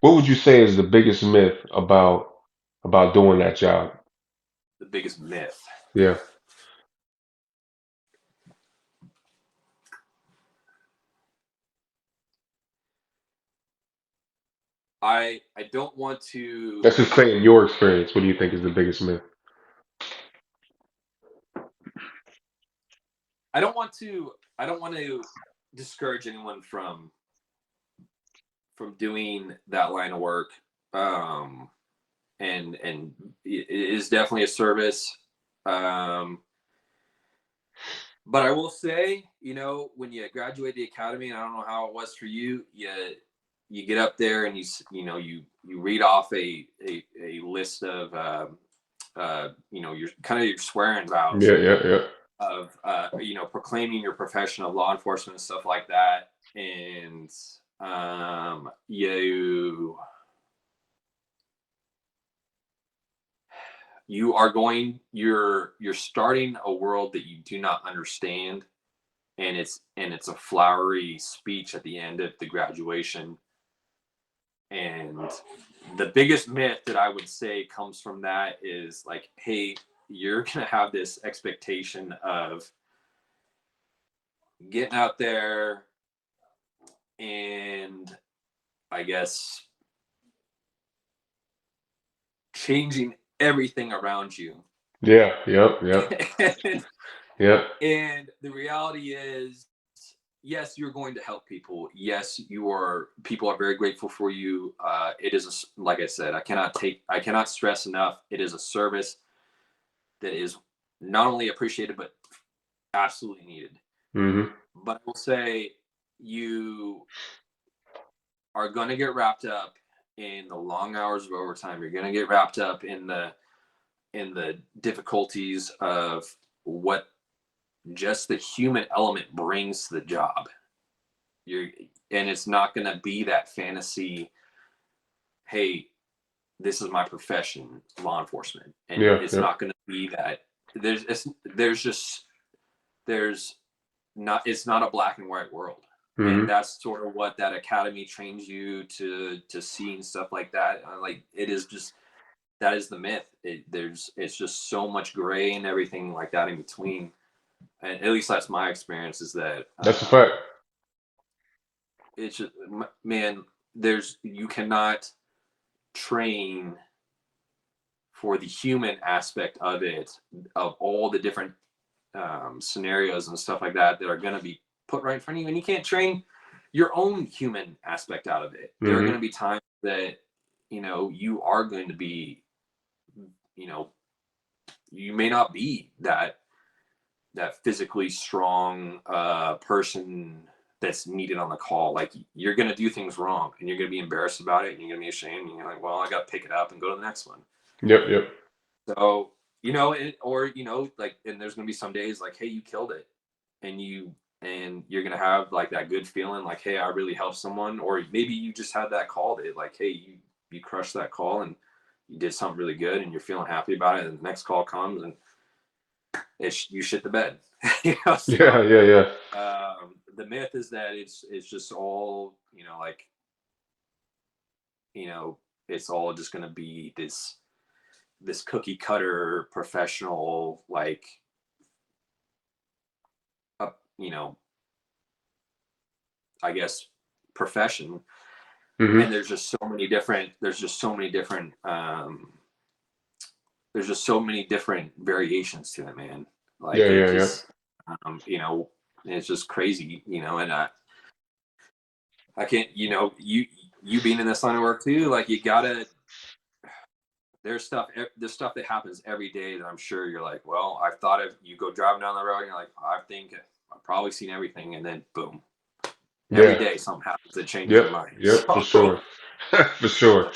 What would you say is the biggest myth about doing that job? The biggest myth. Yeah. I don't want to. Let's just say in your experience, what do you think is the biggest myth? I don't want to. I don't want to discourage anyone from doing that line of work. Um, and it is definitely a service. Um, but I will say, when you graduate the academy, and I don't know how it was for you, you get up there and you read off a list of your kind of your swearing vows Yeah, yeah, yeah. of proclaiming your profession of law enforcement and stuff like that, and you're starting a world that you do not understand, and it's a flowery speech at the end of the graduation. And the biggest myth that I would say comes from that is like, hey, you're gonna have this expectation of getting out there and, I guess, changing everything around you. Yeah, yep, yep, and, yep. and the reality is, yes, you're going to help people. Yes, people are very grateful for you. It is like I said, I cannot stress enough. It is a service that is not only appreciated but absolutely needed. Hmm. But I will say, you are going to get wrapped up in the long hours of overtime. You're going to get wrapped up in the difficulties of what just the human element brings to the job. You're and it's not going to be that fantasy, hey, this is my profession, law enforcement. And Yeah, it's yeah. not going to be that. There's not it's not a black and white world. And Hmm. that's sort of what that academy trains you to see and stuff like that. Like, it is just, that is the myth. It's just so much gray and everything like that in between. And at least that's my experience, is that That's a fact. it's just, man, you cannot train for the human aspect of it, of all the different scenarios and stuff like that are going to be put right in front of you, and you can't train your own human aspect out of it. There are going Hmm. to be times that you are going to be, you know you may not be that physically strong person that's needed on the call. Like, you're going to do things wrong, and you're going to be embarrassed about it, and you're going to be ashamed, and you're like, well, I got to pick it up and go to the next one. Yep, yep. So, like, and there's going to be some days like, hey, you killed it, and you're going to have like that good feeling, like, hey, I really helped someone. Or maybe you just had that call that, like, hey, you crushed that call and you did something really good, and you're feeling happy about it, and the next call comes and you shit the bed. Yeah, So yeah, yeah. the myth is that it's just all, like, it's all just going to be this cookie cutter professional, like, uh, you know I guess, profession. Hmm. And there's just so many different variations to it, man. Yeah, Like, it yeah, yeah. just, it's just crazy, and I can't, you being in this line of work too, like, you gotta, there's stuff that happens every day that I'm sure you're like, well, I've thought of, you go driving down the road and you're like, I think I've probably seen everything, and then boom, every Yeah. day something happens that changes Yep, your mind. yep, for sure. For sure.